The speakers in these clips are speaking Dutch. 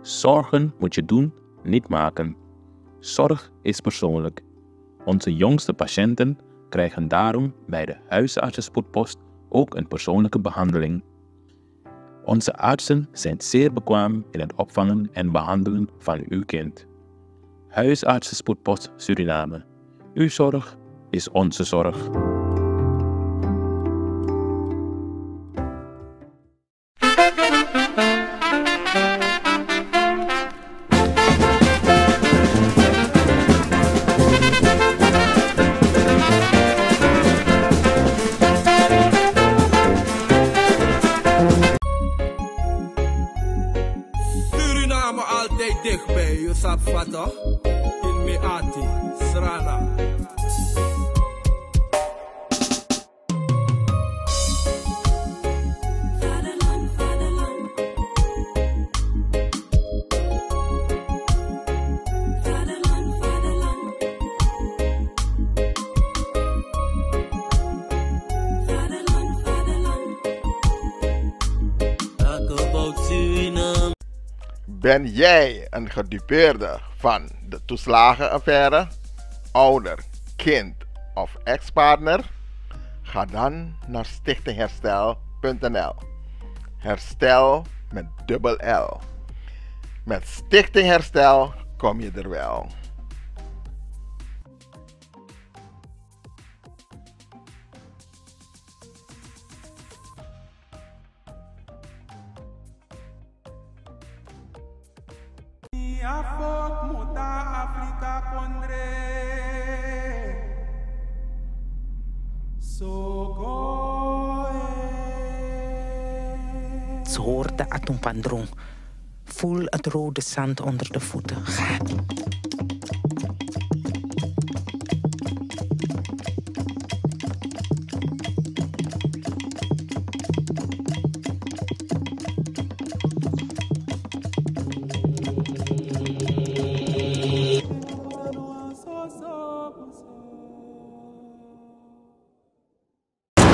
Zorgen moet je doen, niet maken. Zorg is persoonlijk. Onze jongste patiënten krijgen daarom bij de huisartsenspoedpost ook een persoonlijke behandeling. Onze artsen zijn zeer bekwaam in het opvangen en behandelen van uw kind. Huisartsenspoedpost Suriname. Uw zorg is onze zorg. Suriname altijd dichtbij, je sap toch? In Meati, Srana. Ben jij een gedupeerde van de toeslagenaffaire, ouder, kind of ex-partner? Ga dan naar stichtingherstel.nl. Herstel met dubbel L. Met Stichting Herstel kom je er wel. Ze hoort de atompandrong. Voel het rode zand onder de voeten. Gaat.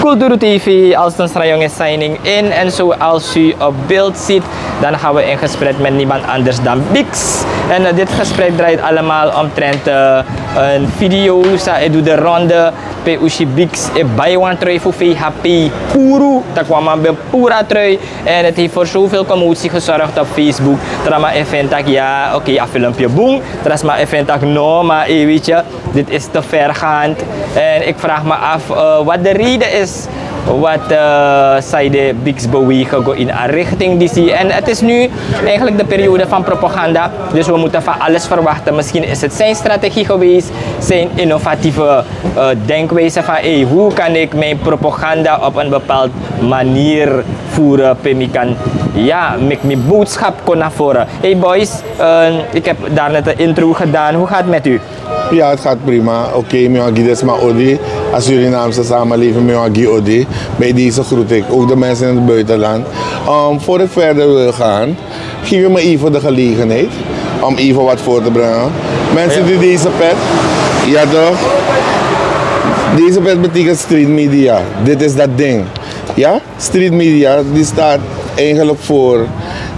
Kulturu TV, als een Srayong is signing in en zoals u op beeld ziet, dan gaan we in gesprek met niemand anders dan Bix. En dit gesprek draait allemaal omtrent een video, ik doe de ronde, bij Ushi Bix, bij een trui voor VHP, puro, dat kwam aan bij pura trui. En het heeft voor zoveel commotie gezorgd op Facebook. Trama event dat ja, oké, een filmpje boem. Trasma event dat no, maar weet je, dit is te vergaand. En ik vraag me af wat de reden is wat zij de Bix bewegen in een richting die zie. En het is nu eigenlijk de periode van propaganda, dus we moeten van alles verwachten. Misschien is het zijn strategie geweest, zijn innovatieve denkwijze van hey, hoe kan ik mijn propaganda op een bepaald manier voeren, ik kan ja, mijn boodschap kon naar voren. Hey boys, ik heb daar net een intro gedaan, hoe gaat het met u? Ja, het gaat prima. Oké, ik ben Odi. Als Surinaamse samenleving, ik Odi. Bij deze groet ik ook de mensen in het buitenland. Voor ik verder wil gaan, geef je me even de gelegenheid om even wat voor te brengen. Mensen die deze pet, ja toch? Deze pet betekent street media. Dit is dat ding. Ja, street media die staat eigenlijk voor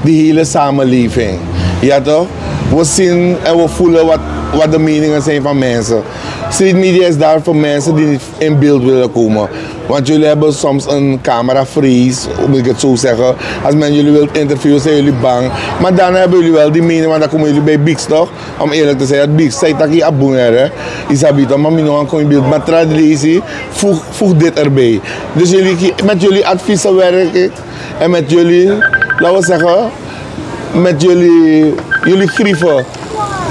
die hele samenleving. Ja toch? We zien en we voelen wat de meningen zijn van mensen. Street media is daar voor mensen die niet in beeld willen komen. Want jullie hebben soms een cameravrees, moet ik het zo zeggen. Als men jullie wilt interviewen, zijn jullie bang. Maar dan hebben jullie wel die mening, want dan komen jullie bij Bix toch? Om eerlijk te zeggen, Bix, zij tak je aboener, Isabita, maar mino aan kom in beeld. Maar traditie, voeg dit erbij. Dus met jullie adviezen werk ik. En met jullie, laten we zeggen, met jullie grieven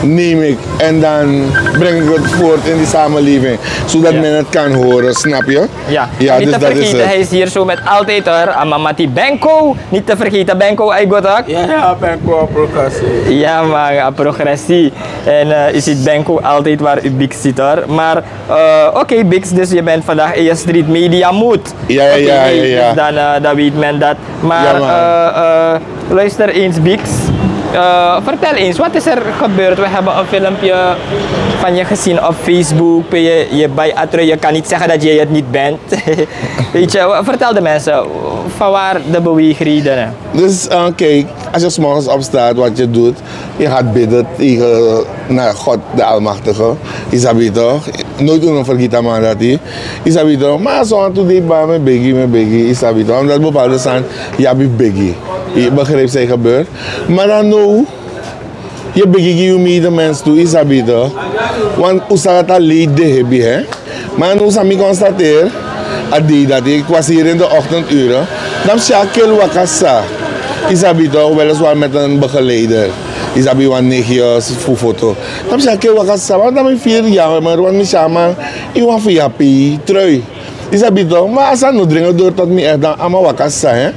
neem ik en dan breng ik het voort in die samenleving, zodat men het kan horen, snap je? Ja, ja niet dus te dat vergeten, is hij is hier zo met altijd hoor, Amamati Benko, niet te vergeten Benko, hij gaat ook? Ja, Benko, progressie. Ja man, progressie. En is het Benko altijd waar u Bix zit hoor, maar oké, Bix, dus je bent vandaag in je street media mood. Ja. Dus dan weet men dat, maar luister eens Bix. Vertel eens, wat is er gebeurd? We hebben een filmpje van je gezien op Facebook. Je bij Actueel, je kan niet zeggen dat je het niet bent. Weet je, vertel de mensen, van waar de beweegredenen? Dus kijk, als je 's morgens opstaat, wat je doet, je gaat bidden tegen God de Almachtige. Isabi toch? Nooit doen vergeten man dat hij. Isabi toch? Maar zo aan toe die baan met biggie, isabi toch? Omdat bepaalde zijn, ja, biggie. Je begrijpt zijn gebeurt. Maar dan nou, je begint je mee de mens toe, isabi toch? Want hoe staat het al leed de hebby, hè? Maar nu zal ik constateren, dat ik was hier in de ochtenduren, dan shakel wakasa. Isabi toch, weliswaar met een begeleider. Isabi wan negios voor foto. Dan shakel wakasa, want dan ben ik 4 jaar, maar want mijn shaman, ik wan VHP, trui. Isabi toch, maar als ik nu dringen door tot me echt dan ama wakasa, hè?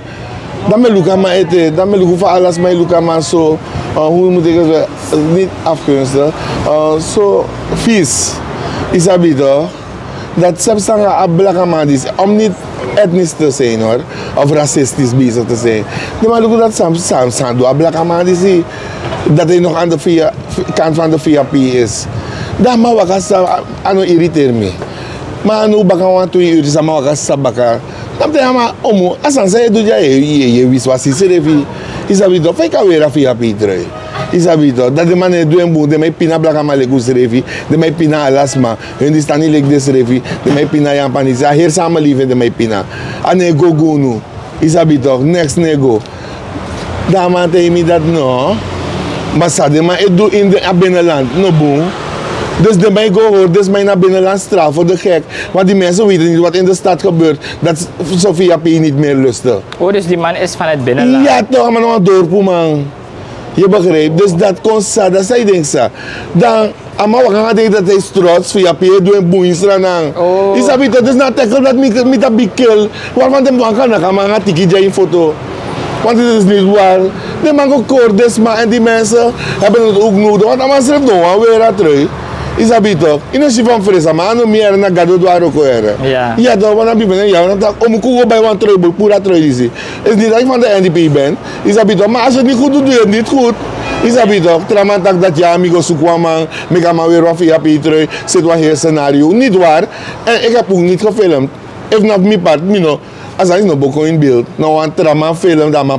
Dan ben ik aan mijn eten, dan ben ik voor alles, maar ik aan zo, hoe moet ik het niet afgunsten, zo vies. Isabi toch? Dat zelfs een blakke man is, om niet etnisch te zijn hoor, of racistisch bezig te zijn. Maar look dat Sam door een blakke man is, dat hij nog aan de kant van de VHP is. Dat mag wat irriteert me. Maar nu bakken we 2 uur, dat mag wat sabaka. Dan denk ik, omo, als je zegt, je wist wat ze zeggen, is dat toch, ik kan weer een VHP trui. Isabi toch, dat de mannen doen boe, de mij pina blaka malekus revi, de mij pina alasma, hun die staan niet like des revi, de mij pina jampanisa, hier samen lieven de mij pina. Ane go go nu, isabi toch, next nego. Daar man tegen me dat no, maar sade, maar ik doe in de binnenland, no boe. Dus de mij go hoor, dus mij naar binnenland straf voor de gek. Want die mensen weten niet wat in de stad gebeurt, dat Sofia P. niet meer lusten. Oh, dus die man is van het binnenland? Ja toch, maar nog een dorp man. Je begrijpt, dus dat kon sa, dat zij denkt sa. Dan, maar we gaan denken dat hij is trots, via P, doe een boeienstra dan. Oh. Is dat niet, dus na tekel dat met een big kill, waarvan de man kan gaan een tikkie in foto. Want het is niet waar. De man ook koordes, maar en die mensen hebben het ook nodig, want dan schrijft nog weer aan terug. Is dat niet toch? In een van frisa, maar aan meer naar gado door ook weer. Ja. Ja, dan wanneer ben je, dan dat om koe bij een trui, pura trui is. Is niet dat ik van de NDP ben. Is dat niet toch? Maar als je het niet goed doet, doe je het niet goed. Is dat niet toch? Trauma dat ja, amigo zoekwaman, ik ga maar weer wat via trui, zit wat hier scenario. Niet waar. En ik heb ook niet gefilmd. If not me part, als hij nog boeken in beeld, nou een trauma film dat maar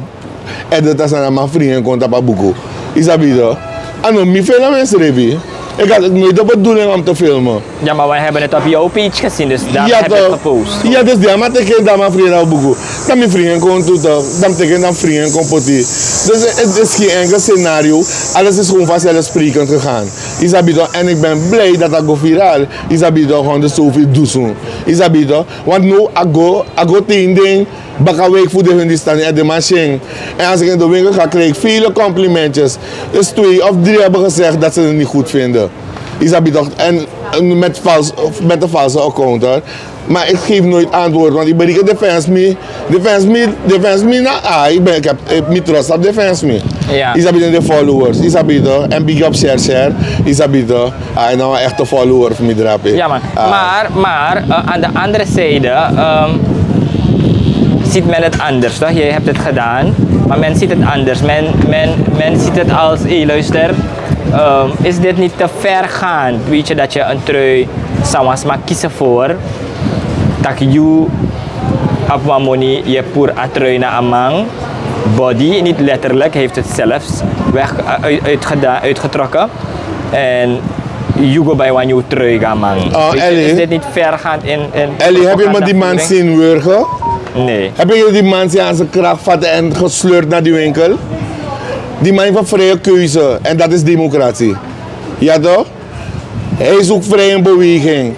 edit als een man vrienden komt op een boek. Is dat niet toch? En dan mijn film is revie. Ik had nooit de bedoeling om te filmen. Ja, maar we hebben het op jouw page gezien, dus daar ja, heb je het gepost. Ja, dus ja, maar ik dat mijn vrienden op boeken. Dan mijn vrienden komen toe, dan tegen dan vrienden komen potie. Dus het is geen enkel scenario. Alles is gewoon vanzelfsprekend gegaan. Is dat niet? En ik ben blij dat dat go viraal. Is dat niet? Gewoon de zoveel doen. Is dat niet? Want nu, ik go tegen ding. Baka week voor de hun die staan in de machine. En als ik in de winkel ga, krijg ik vele complimentjes. Dus 2 of 3 hebben gezegd dat ze het niet goed vinden. Is dat toch? En met een valse account hoor. Maar ik geef nooit antwoord, want ik ben niet defense me, ik heb niet trust op defense me. Ja. Is dat de followers, is dat toch? En big up share, is dat toch? Nou een echte follower voor me drapen. Ja man, maar aan de andere zijde ziet men het anders, toch? Je hebt het gedaan, maar men ziet het anders. Men ziet het als, hé luister, is dit niet te vergaand? Weet je dat je een trui zou maar kiezen voor dat je op wat money je puur een trui naar amang body, niet letterlijk, heeft het zelfs uitgetrokken en je go bij een trui gaan man. Is dit niet vergaand in Ellie, heb je me die man zien wurgen? Nee. Heb je die man aan zijn kracht vatten en gesleurd naar die winkel? Die man heeft een vrije keuze en dat is democratie. Ja toch? Hij zoekt vrij in beweging.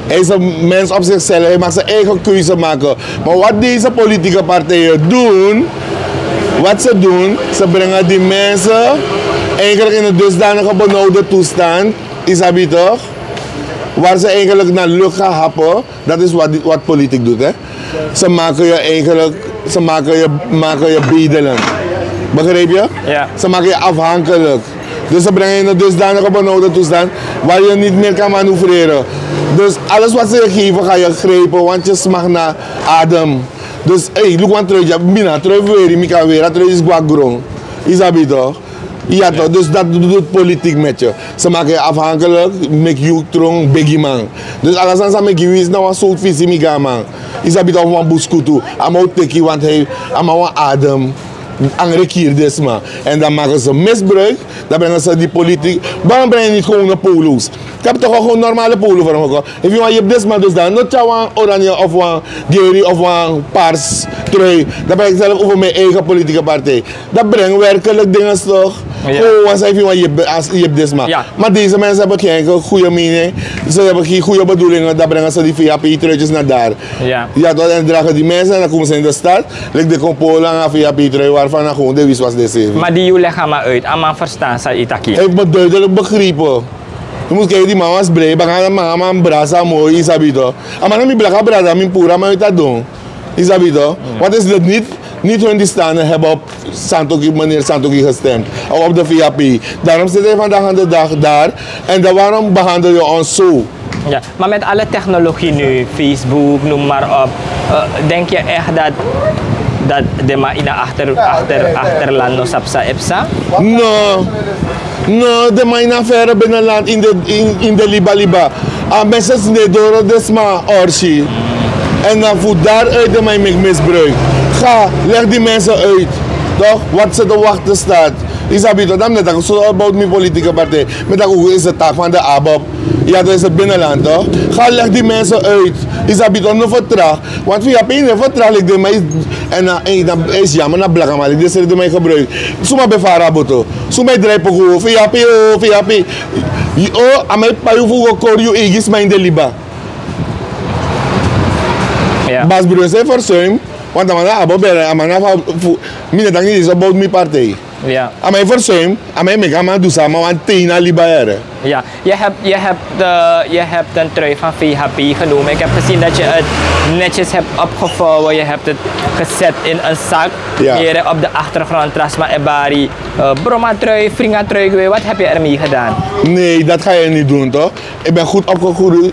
Hij is een mens op zichzelf, hij mag zijn eigen keuze maken. Maar wat deze politieke partijen doen, ze brengen die mensen eigenlijk in een dusdanige benauwde toestand, is dat niet toch? Waar ze eigenlijk naar lucht gaan happen, dat is wat politiek doet. Hè? Ze maken je eigenlijk, maken je bedelend. Begrijp je? Ja. Ze maken je afhankelijk. Dus ze brengen je in een dusdanige benauwde toestand waar je niet meer kan manoeuvreren. Dus alles wat ze je geven ga je grijpen, want je smaakt naar adem. Dus hey, look wat terug, mina terug weer, mika weer, dat terug is guagron. Isabi toch? Ja toch, dus dat doet politiek met je. Ze maken je afhankelijk, make you trong, biggie man. Dus alles aan make you is nou een soort visie miga man. Isabi toch een buskutu, ama teki want hij, ama een adem. Angrekier dus maar. En dan maken ze misbruik, dan brengen ze die politiek. Waarom breng je niet gewoon een polo's? Ik heb toch gewoon normale polo voor hem. If you want je dus maar dus dan, not jou een oranje of een geri of een paars trui. Dan ben ik zelf over mijn eigen politieke partij. Dat brengt werkelijk dingen toch. Gewoon als je want dus maar. Ja. Maar deze mensen hebben geen goede mening. Ze hebben geen goede bedoelingen. Dan brengen ze die VHP-truitjes naar daar. Ja. Ja, dan dragen die mensen en dan komen ze in de stad. Ligt de Polen aan VHP-trui waarvan dan gewoon de wist was deze. Maar die jullie gaan maar uit. Allemaal verstaan ze Itaki. Ik heb me duidelijk begrepen. Je moet kijken die mama's blij. We gaan mama een brasa mooi, Isabito. Maar dan blaka brasa, mijn pura, maar dat doen. Isabito. Wat is dat niet? Niet hun die staan hebben op meneer Santoki gestemd. Of op de VHP. Daarom zit hij vandaag aan de dag daar. En dan waarom behandel je ons zo? Ja, maar met alle technologie nu, Facebook, noem maar op. Denk je echt dat de ma in achterland nog sapsa epsa? No, de ma in verre binnenland in de liba. Mensen zijn door de ma orsi. En dan voet daaruit de mij misbruik. Ga, leg die mensen uit. Toch? Wat ze te wachten staat. Isabito, dan net zo about mijn politieke partij. Met dat is de taak van de ABOP. Ja, dat is het binnenland toch? Ga, leg die mensen uit. Isabito, no vertraag. Want via pijn vertraag ik de mij. En dan is jammer naar blakken, maar dit is de mij gebruikt. Suma bevara boto. Suma drijpen goed. VHP. Oh, aan mij pa je voor korju egis mijn de liba. Bas Bruin zei verzuim, want dan gaan we dan is about mijn partij. Ja. Aan mij verzuim, aan mij me gaan doen samen, want tena liberen. Ja, je hebt een trui van VHP genomen. Ik heb gezien dat je het netjes hebt opgevouwen. Je hebt het gezet in een zak. Ja. Hier op de achtergrond, Trasma Ebari, Broma trui, Fringa trui. Wat heb je ermee gedaan? Nee, dat ga je niet doen toch? Ik ben goed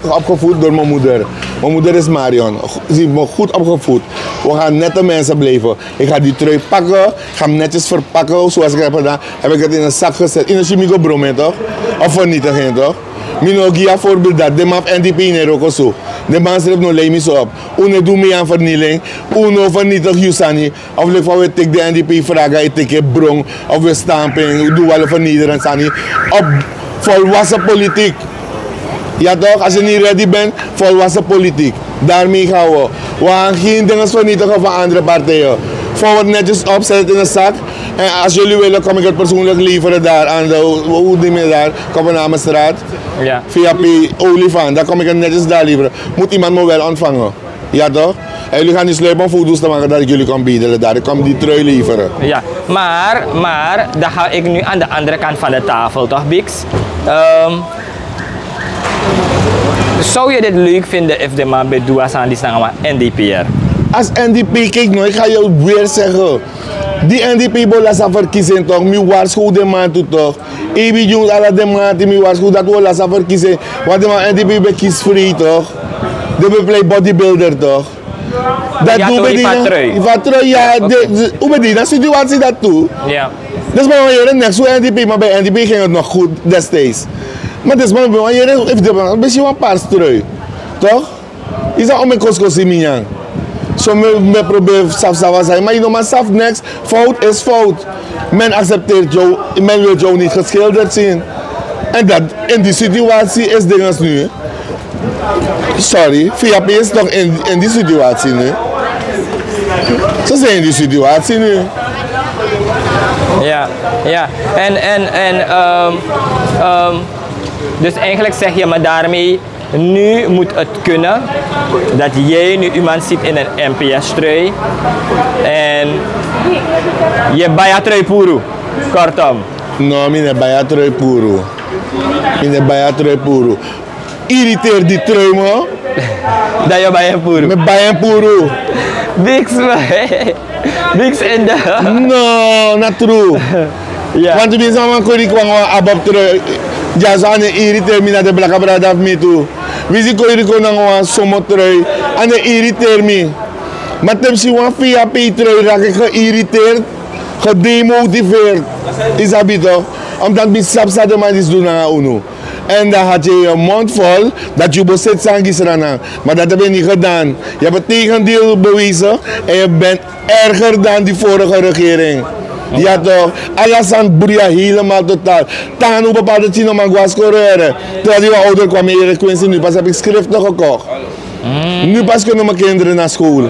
opgevoed door mijn moeder. Mijn moeder is Marion. Ze heeft me goed opgevoed. We gaan nette mensen blijven. Ik ga die trui pakken, ga hem netjes verpakken. Zoals ik heb gedaan, heb ik het in een zak gezet. In een chimico bromme toch? Of vernietiging toch? Minogia voorbeeld dat. De map NDP in ook zo. De man schrijft no leemis op. Uno doe me aan vernieling. Uno vernietig Yusani. Of ik van we tik de NDP vragen. Ik tik een brong. Of we stamping. Doe wel vernietigen Sani. Op volwassen politiek. Ja toch? Als je niet ready bent, volwassen politiek. Daarmee gaan we. We gaan geen dingen vernietigen van andere partijen. Vouw het netjes op, zet het in een zak. En als jullie willen, kom ik het persoonlijk leveren daar aan de, hoe die meer daar, Kopenhamenstraat. Ja. VHP Olifant, daar kom ik het netjes daar leveren. Moet iemand me wel ontvangen. Ja toch? En jullie gaan niet sluipen om foto's te maken dat ik jullie kan bieden daar. Ik kom die trui leveren. Ja, maar dan ga ik nu aan de andere kant van de tafel, toch Bix? Zou je dit leuk vinden if de man bij Duasan die staan NDP'er? Als NDP, kijk nou, ik ga je weer zeggen. Die NDP bola sa verkiezen toch, mi waarschuw de man toe toch. Ebi jongens alle de man die mi waarschuw dat we la sa verkiezen. Want de man NDP be kiesvrij toch. De play bodybuilder toch. Dat ja, doen we die. Ja, hoe ben die? Dat situatie dat toe. Ja. Dus maar je next hoe NDP, maar bij NDP ging het nog goed destijds. Maar dus maar je heeft de beetje een paar trui. Toch? Is dat om een koskosi minyan? Zo me probeer saf zijn, maar je know maar saf next, fout is fout. Men accepteert jou, men wil jou niet geschilderd zien. En dat in die situatie is dinges nu. Sorry, VHP is toch in die situatie nu. Ze zijn in die situatie nu. Ja. Dus eigenlijk zeg je maar daarmee, nu moet het kunnen dat jij nu iemand ziet in een NPS-trui en je bayatrui puru, kortom. No, mine bayatrui puru. Irriteer die trui me. Dat je bayan puru. Met bayan puru. Bix in de. No, not true. Ja. Want we zijn gewoon kwam abab trui. Ja, zo aan de irriteer me naar de blakke brada af me toe. We zien gewoon een somotrui en de irriteer me. Maar ten zie je een VHP trui raak ik geïrriteerd. gedemotiveerd. Is dat toch? Omdat mijn sapsa de man is doen aan UNO. En dan had je je mond vol dat je bezit zijn gisrana. Maar dat heb je niet gedaan. Je hebt het tegendeel bewezen en je bent erger dan die vorige regering. Ja toch, alles aan broeien helemaal totaal. Tangan hoe bepaalde tien om aan scoreren. Terwijl die ouder kwam in Erik Quincy, nu pas heb ik schriften gekocht. Nu pas kunnen mijn kinderen naar school.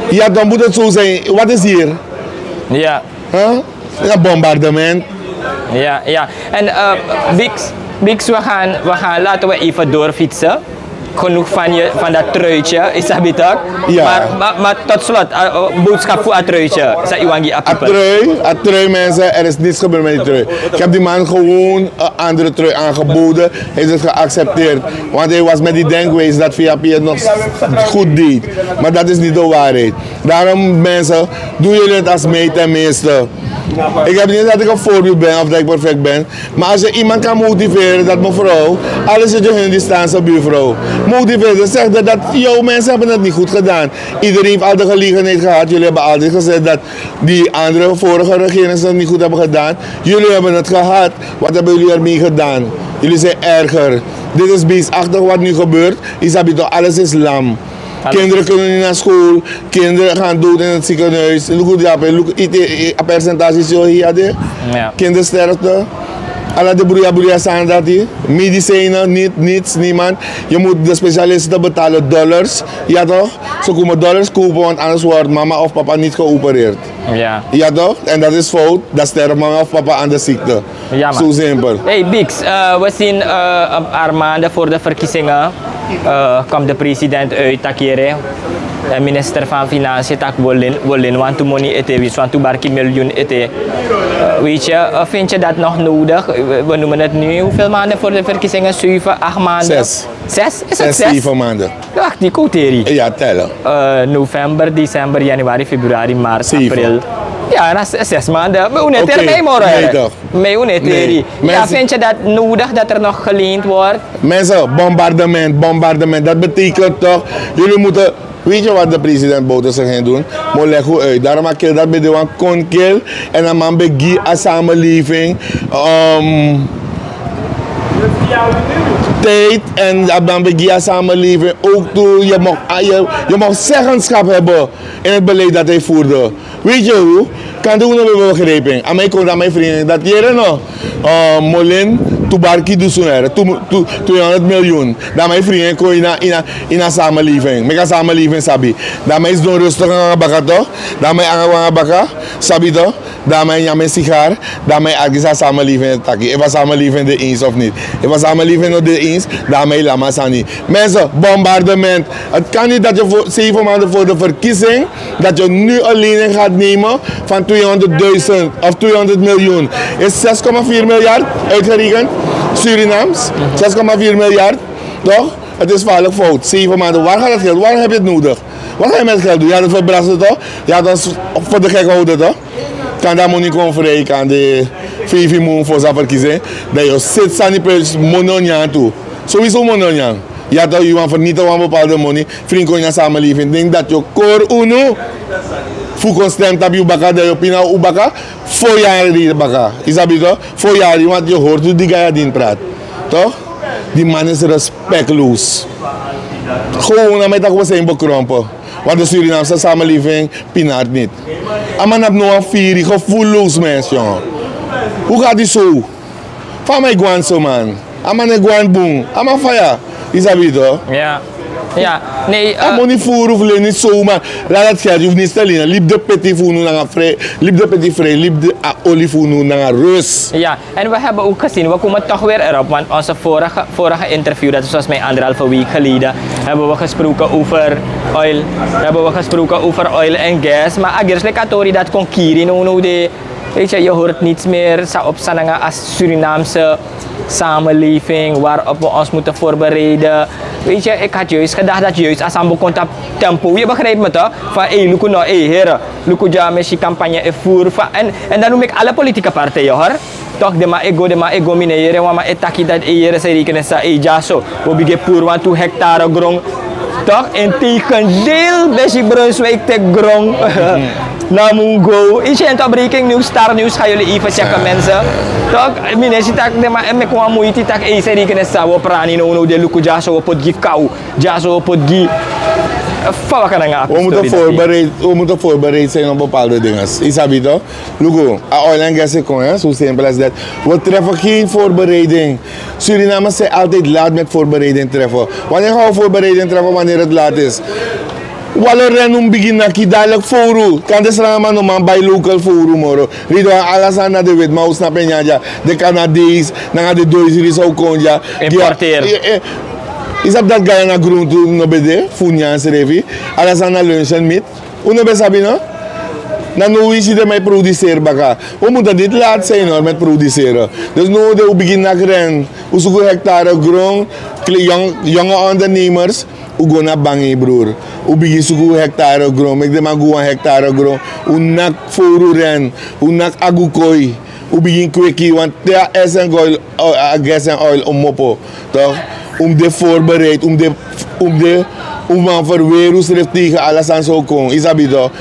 Ja, dan moet het zo zijn. Wat is hier? Ja. Een bombardement. Ja, ja. En Bix, we gaan, laten we even doorfietsen. Genoeg van dat truitje, is dat beter? Ja. Maar tot slot, boodschap voor het truitje. Is dat Iwangi trui mensen, er is niets gebeurd met die trui. Ik heb die man gewoon een andere trui aangeboden. Hij is het geaccepteerd. Want hij was met die denkwijze dat VHP het nog goed deed. Maar dat is niet de waarheid. Daarom mensen, doen jullie het als mij tenminste. Ik heb niet dat ik een voorbeeld ben of dat ik perfect ben. Maar als je iemand kan motiveren, dat mevrouw, alles is je hun distantie buurvrouw. Motiveren, zeg dat jouw mensen hebben het niet goed gedaan. Iedereen heeft al de gelegenheid gehad. Jullie hebben altijd gezegd dat die andere vorige regeringen het niet goed hebben gedaan. Jullie hebben het gehad. Wat hebben jullie ermee gedaan? Jullie zijn erger. Dit is beestachtig wat nu gebeurt. Isabi toch, alles is lam. Kinderen kunnen niet naar school, kinderen gaan dood in het ziekenhuis. Het percentage is zo hier. Kindersterfte. Alla de broeia staan dat hier. Medicijnen, niemand. Je moet de specialisten betalen dollars. Ja toch? Ze komen dollars kopen, want anders wordt mama of papa niet geopereerd. Ja. Ja toch? En dat is fout. Dan sterft mama of papa aan de ziekte. Ja, zo simpel. Hey Bix, we zien een paar maanden voor de verkiezingen komt de president uit Takere. De minister van Financiën tak wolin want to money ete want to barki miljoen ete. Weet je, vind je dat nog nodig? We noemen het nu hoeveel maanden voor de verkiezingen? 7, 8 maanden? 6. 6? Is het 6? 7 maanden. Wacht, die quoterie. Ja, tellen. November, december, januari, februari, maart, 7. April. Ja, dat is 6 maanden. Maar hoe net er mee morgen? Nee toch? Maar hoe net er? Ja, vind je dat nodig dat er nog geleend wordt? Mensen, bombardement. Dat betekent toch, jullie moeten... Weet je wat de president Bouter zich gaan doen? Maar leg goed uit. Daarom maak je dat bij de kon kill en dan man begie een samenleving. Tijd en dan begie een samenleving. Ook toe, je mag zeggenschap hebben in het beleid dat hij voerde. Weet je hoe? Kan doen we begrepen. Aan mij komt aan mijn vrienden dat hier nog. Molin. Tubarki dusunere, 200 miljoen. Dan mijn vrienden kon in een samenleving. Met een samenleving sabi. Dan mij is doen rustig aan baka toch? Dan mij aan baka, sabi toch? Dan mij aan mijn sigaar. Dan mij ergens een samenleving taki. Ik was samenleving de eens of niet? Ik was samenleving nog de eens. Dan mij lama sani. Mensen, bombardement. Het kan niet dat je voor 7 maanden voor de verkiezing dat je nu een lening gaat nemen van 200.000 of 200 miljoen. Is 6,4 miljard uitgerekend. Surinaams, 6,4 miljard, toch? Het is vaarlijk fout. 7 maanden, waar gaat het geld? Waar heb je het nodig? Wat ga je met het geld doen? Ja, dat verbrassen toch? Ja, dat is voor de gek houden toch? Kan dat niet komen vrij, kan de 5 miljoen voor zijn verkiezing. Dat je zit aan die prijs mononjan toe. Sowieso mononjan. Ja, dat je vernietigen van bepaalde money. Vriend kon je naar samenleving. Denk dat je core uno. Voeken stemt op je baka, dat je pina op baka. Voor jaar die baka. Is dat toch? Voor jaar, want je hoort hoe die guy die praat. Toch? Die man is respectloos. Gewoon met dat we zijn bekrompen. Want de Surinaamse samenleving pinaart niet. En man heeft nog een vier gevoelloos mens, jongen. Hoe gaat die zo? Van mij gewoon zo, man. En man is gewoon boom. En man fire. Is dat toch? Ja. Ja, nee. Ik moet niet voeren of niet zo, maar laat het geld, je hoeft niet te lenen. Liep de petit voor nu naar vrij, liep de petit vrij, liep de olie voor nu naar rust. Ja, en we hebben ook gezien, we komen toch weer erop, want onze vorige interview, dat is volgens mij 1,5 week geleden, hebben we gesproken over oil en gas. Maar agerselijk atori dat kon kiri no de, weet je hoort niets meer op sananga als Surinaamse samenleving waarop we ons moeten voorbereiden. Weet je, ik had juist gedacht dat juist als aan komt op tempo, je begrijpt me toch? Van luku nou, heren, luku ja met die campagne voeren. En dan noem ik alle politieke partijen hoor. Toch, de ma ego mineren, want etaki dat hier is rekenen sa ja zo. We beginnen puur want 2 hectare grond. Toch? In tegendeel, deze Brunswijk te grond. Namungo. Isento breaking news, star news gaan jullie even checken mensen. Toch? Minesi tak de ma emme kwa muiti tak e seri kene sa wo prani no de luku jaso op gi kou. Jaso op gi. We moeten voorbereid zijn op bepaalde dingen. Isabi toch? Lugo, oil and gas is zo simpel als dat. We treffen geen voorbereiding. Surinamers zijn altijd laat met voorbereiding treffen. Wanneer gaan we voorbereiding treffen wanneer het laat is? Wala ren begin na dadelijk foru. Kan de strama no man bij local foru moro. Rido alles aan de wet, maar snap je ja. De Canadees, na de Duitsers ook kon ja. Importeren. Is dat ga naar groen toe no bede, funjaans revi. Alles aan de lunch en meat. Uno be sabi no? Dan nu is het met produceren baka. We moeten dit laat zijn hoor met produceren. Dus nu we beginnen naar ren. We zoeken hectare grond, jonge ondernemers. We gaan naar bangi broer. We beginnen zoeken hectare grond. Ik denk maar gewoon hectare grond. We nak foru ren. We nak agukoi. We beginnen kwekkie want daar is een oil, gas en oil om mopo. Toch? Om de voorbereid, om aan verweerungsrecht tegen alles aan zo komen. Is dat toch?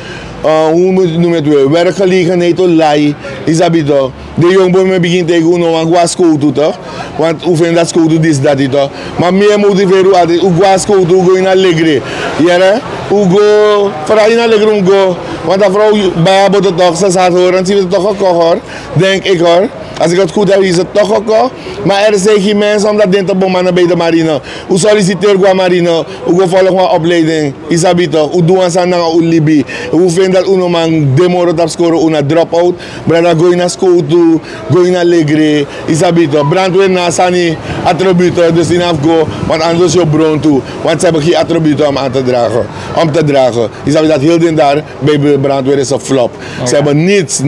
Hoe noem het weer? Werkgelegenheid te lai. Is dat toch? De jongen begint tegen hoe aan qua school toe toch? Want hoe vind dat school toe is dat toch? Maar meer motiveren altijd. Hoe qua school toe go in een legre. Ja, hoe go? Vooral in een legre go. Want dat vrouw bij haar botte toch ze gaat horen. Zie je het toch ook hoor? Denk ik hoor. Als ik het goed heb, is het toch ook al. Maar er zijn geen mensen om dat ding te bommen bij de marine. Hoe solliciteer ik marine? Hoe volg mijn opleiding? Is dat toch? Hoe doen we dat naar Libi? Hoe vind dat uno man demo op scoren, una drop-out? Brada go naar school toe, go naar legre. Is dat toch? Brandweer na sani attributen, dus in afgo, want anders je bron toe. Want ze hebben geen attributen om aan te dragen. Is dat heel din daar bij brandweer is een flop. Ze hebben niets.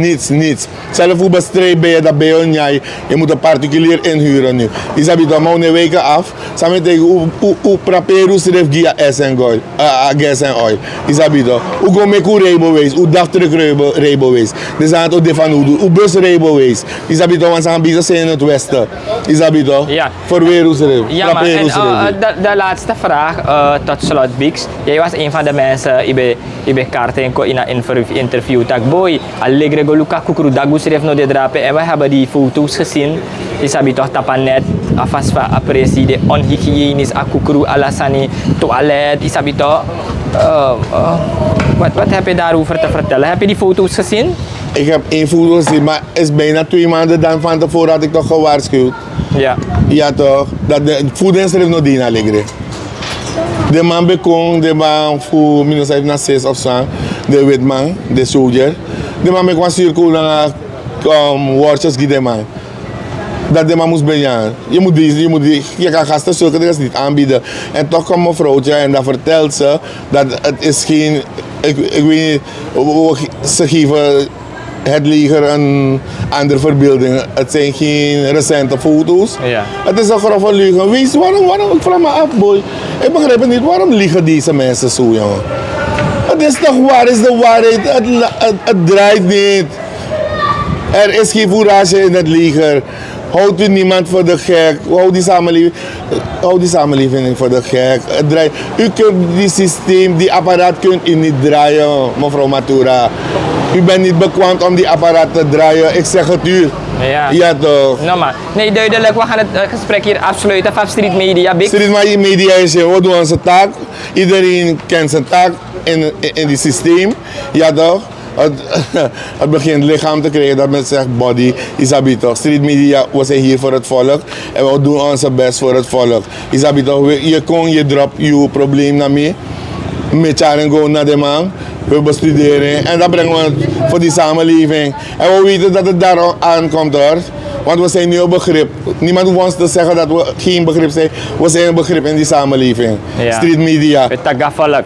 Zelf hoe bestrijden ben je dat bij je moet een particulier inhuren nu. Is dat dan maar een weken af. Samen tegen hoe prepareren ze gas en oil. Is dat dan? Hoe gaan we rijden wees? Hoe dacht rijden wees? Dus aan het van hoe bus rijden wees? Is dat dan? Want ze gaan bezig zijn in het westen. Is dat dan? Ja. Voor weer hoe ze rijden. Ja, maar de laatste vraag tot slot Bix. Jij was een van de mensen ibe kaarten in een interview tak boy. Allegre goluka kukuru dagus ref no de drapen en we hebben die foto's gezien. Is dat toch tapan net afas va apprecie de onhygiënisch akukuru alasani toilet. Is dat toch? Wat heb je daarover te vertellen? Heb je die foto's gezien? Ik heb één foto gezien, maar het is bijna 2 maanden dan van tevoren had ik toch gewaarschuwd. Ja. Ja toch, dat de voedingsrif nog die allegre. De man bekon, de man voor minus 5 naar 6 of zo, de witman, de soldier. De man bekon cirkel naar worstjes die de man. Dat de man moest benjaan. Je kan gasten zulke dingen niet aanbieden. En toch komt een vrouwtje en dat vertelt ze dat het is geen, ik weet niet, ze geven het leger een andere verbeelding. Het zijn geen recente foto's. Ja. Het is een grove leugen. Wees, waarom, ik vraag me af boy. Ik begrijp het niet, waarom liegen deze mensen zo jongen? Het is toch waar, is de waarheid, het draait niet. Er is geen voerage in het leger. Houdt u niemand voor de gek. Houd die samenleving voor de gek. U kunt die systeem, die apparaat kunt u niet draaien, mevrouw Matura. U bent niet bekwaam om die apparaat te draaien. Ik zeg het u. Ja. Ja toch. No maar. Nee, duidelijk. We gaan het gesprek hier afsluiten van Street Media. Street Media is we doen onze taak. Iedereen kent zijn taak in die systeem. Ja toch. Het begint lichaam te krijgen, dat men zegt body, is toch. Street Media, we zijn hier voor het volk en we doen onze best voor het volk. Is toch, je drop je probleem naar mij, met jaren gaan naar de man, we bestuderen en dat brengen we voor die samenleving. En we weten dat het daar aankomt hoor. Want we zijn nu op begrip. Niemand hoeft ons te zeggen dat we geen begrip zijn. We zijn een begrip in die samenleving. Ja. Street Media.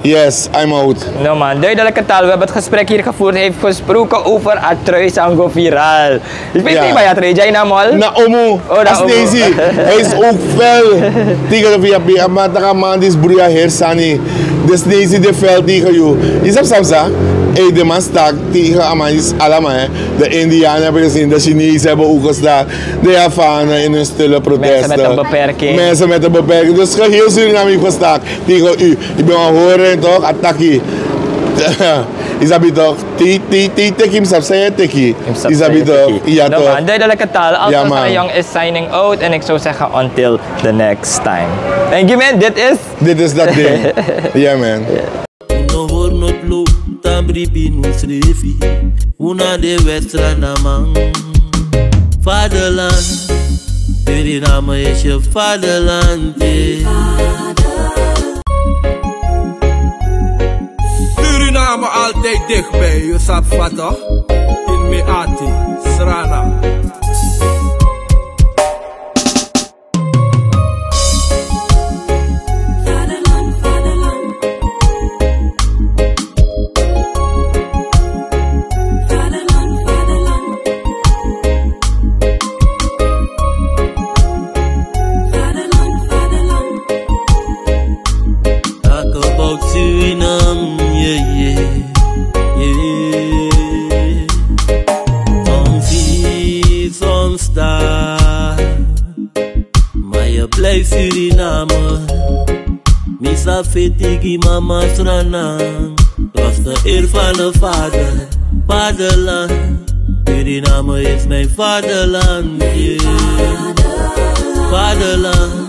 Yes, I'm out. No man, duidelijke taal. We hebben het gesprek hier gevoerd. Hij heeft gesproken over Actueel Sango viraal. Ik weet niet bij Actueel. Jij nam al? Na Omo. Dat is Daisy. Hij is ook fel tegen de VHP. Maar dat man is broeia hersani. Dus Daisy de fel tegen jou. Is dat Samsa? Hey, de man staat tegen Amanis allemaal. De Indianen hebben gezien, de Chinezen hebben ook gestaan. De Javanen in hun stille protesten. Mensen met een beperking. Mensen met een beperking. Dus heel Suriname heeft gestaan tegen u. Ik ben aan horen toch, attackie. Isabi toch, teki msap saya teki. Isabi toch, ja Nou toch. man, duidelijke taal. Ja, Althans man. Sarayong is signing out. En ik zou zeggen until the next time. Thank you man, Dit is dat ding. Ja man. No hoor not lo, tambri binus refi. Una de westra namang. Vaderland, Suriname is je vaderland. Suriname altijd dichtbij, je sap toch? In me ati, Suriname. Suriname, yeah. Some see, some star. Maar je blijft Suriname. Misa fetigi mama Suriname. Was de eer van de vader, vaderland. Suriname is mijn vaderland, yeah. Vaderland.